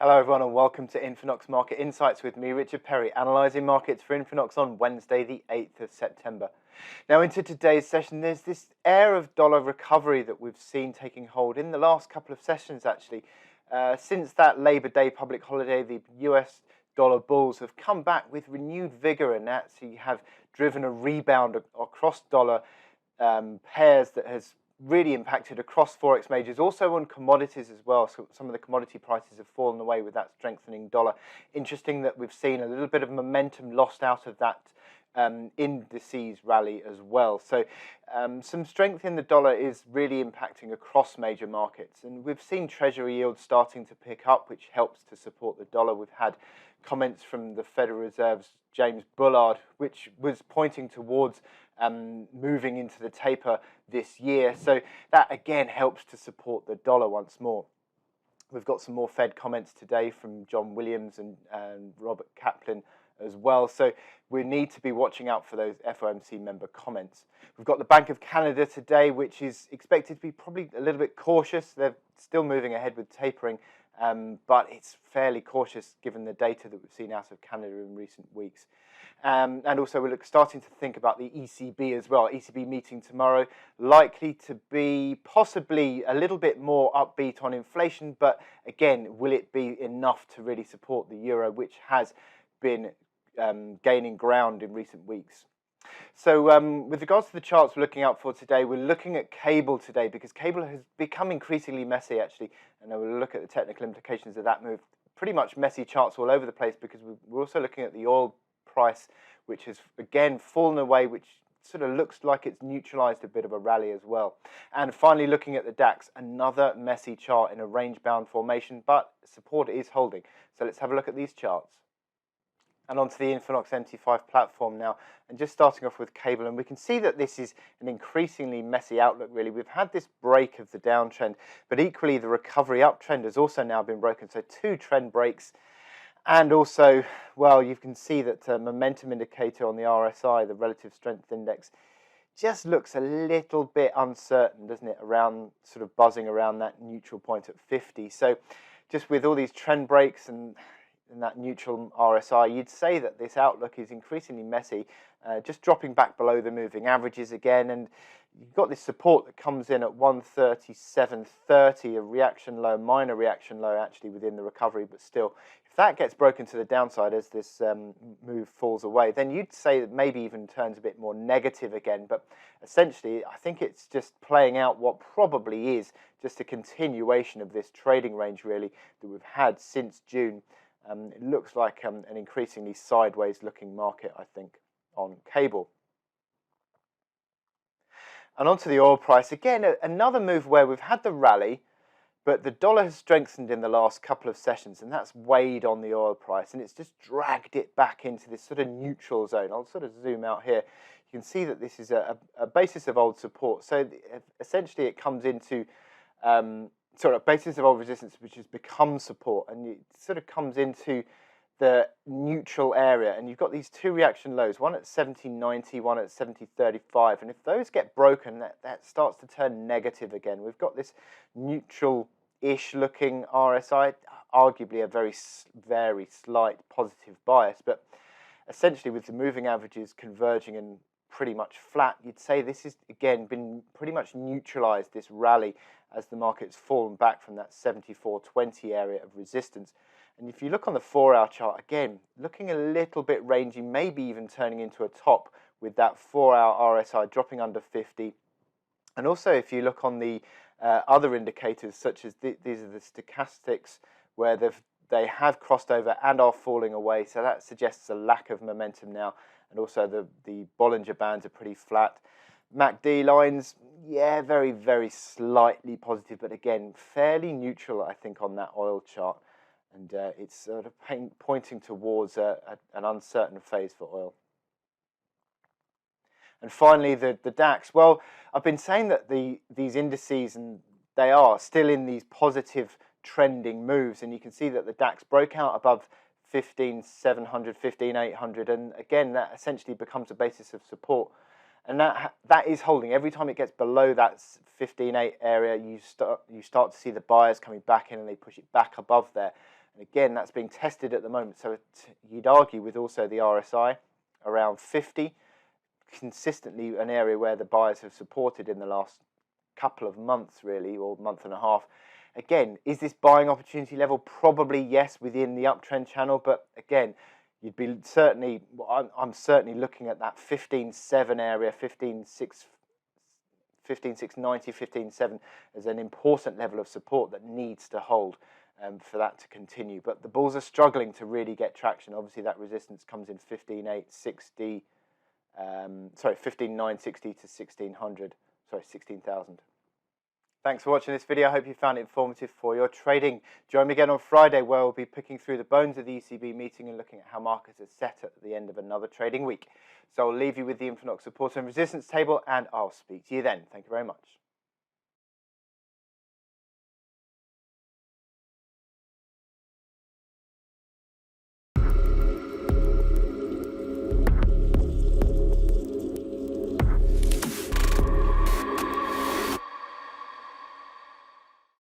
Hello everyone and welcome to INFINOX Market Insights with me, Richard Perry, analysing markets for INFINOX on Wednesday the 8th of September. Now into today's session, there's this air of dollar recovery that we've seen taking hold in the last couple of sessions actually. Since that Labour Day public holiday, the US dollar bulls have come back with renewed vigour and actually have driven a rebound across dollar pairs that has really impacted across forex majors, also on commodities as well. So some of the commodity prices have fallen away with that strengthening dollar. Interesting that we've seen a little bit of momentum lost out of that indices rally as well. So some strength in the dollar is really impacting across major markets, and we've seen treasury yields starting to pick up, which helps to support the dollar. We've had comments from the Federal Reserve's James Bullard, which was pointing towards moving into the taper this year. So that again helps to support the dollar once more. We've got some more Fed comments today from John Williams and Robert Kaplan as well. So we need to be watching out for those FOMC member comments. We've got the Bank of Canada today, which is expected to be probably a little bit cautious. They're still moving ahead with tapering, but it's fairly cautious given the data that we've seen out of Canada in recent weeks. And also we're starting to think about the ECB as well. ECB meeting tomorrow, likely to be possibly a little bit more upbeat on inflation, but again, will it be enough to really support the euro, which has been gaining ground in recent weeks? So with regards to the charts we're looking out for today, we're looking at cable today because cable has become increasingly messy actually, and we'll look at the technical implications of that move. Pretty much messy charts all over the place because we're also looking at the oil price, which has again fallen away, which sort of looks like it's neutralized a bit of a rally as well. And finally, looking at the DAX, another messy chart in a range-bound formation, but support is holding. So let's have a look at these charts. And onto the INFINOX MT5 platform now, and just starting off with cable, and we can see that this is an increasingly messy outlook really. We've had this break of the downtrend, but equally the recovery uptrend has also now been broken, so two trend breaks. And also, well, you can see that momentum indicator on the RSI, the relative strength index, just looks a little bit uncertain, doesn't it, around sort of buzzing around that neutral point at 50. So just with all these trend breaks and that neutral RSI, you'd say that this outlook is increasingly messy, just dropping back below the moving averages again. And you've got this support that comes in at 137.30, a reaction low, minor reaction low actually within the recovery, but still, if that gets broken to the downside as this move falls away, then you'd say that maybe even turns a bit more negative again. But essentially, I think it's just playing out what probably is just a continuation of this trading range really that we've had since June. It looks like an increasingly sideways looking market, I think, on cable. And onto the oil price, again, another move where we've had the rally, but the dollar has strengthened in the last couple of sessions, and that's weighed on the oil price, and it's just dragged it back into this sort of neutral zone. I'll sort of zoom out here. You can see that this is a basis of old support. So essentially it comes into sort of basis of old resistance, which has become support, and it sort of comes into the neutral area, and you've got these two reaction lows, one at 17.90, one at 70.35, and if those get broken, that starts to turn negative again. We've got this neutral-ish looking RSI, arguably a very slight positive bias, but essentially with the moving averages converging and pretty much flat, you'd say this has again been pretty much neutralized, this rally, as the market's fallen back from that 74.20 area of resistance. And if you look on the 4-hour chart, again, looking a little bit rangy, maybe even turning into a top with that 4-hour RSI dropping under 50. And also if you look on the other indicators, such as these are the stochastics, where they have crossed over and are falling away, so that suggests a lack of momentum now. And also the Bollinger Bands are pretty flat. MACD lines, yeah, very, very slightly positive, but again, fairly neutral, I think, on that oil chart. And it's sort of pointing towards an uncertain phase for oil. And finally, the DAX. Well, I've been saying that these indices, and they are still in these positive trending moves, and you can see that the DAX broke out above 15,700, 15,800, and again, that essentially becomes a basis of support. And that is holding. Every time it gets below that 15.8 area, you start to see the buyers coming back in, and they push it back above there. And again, that's being tested at the moment. So you'd argue with also the RSI around 50, consistently an area where the buyers have supported in the last couple of months, really, or month and a half. Again, is this buying opportunity level? Probably yes, within the uptrend channel, but again, you'd be certainly, I'm certainly looking at that 15.7 area, 15.690, 15.7 as an important level of support that needs to hold for that to continue. But the bulls are struggling to really get traction. Obviously, that resistance comes in 15.860, 15.960 to 1600, 16,000. Thanks for watching this video. I hope you found it informative for your trading. Join me again on Friday, where we'll be picking through the bones of the ECB meeting and looking at how markets are set at the end of another trading week. So I'll leave you with the INFINOX support and resistance table, and I'll speak to you then. Thank you very much.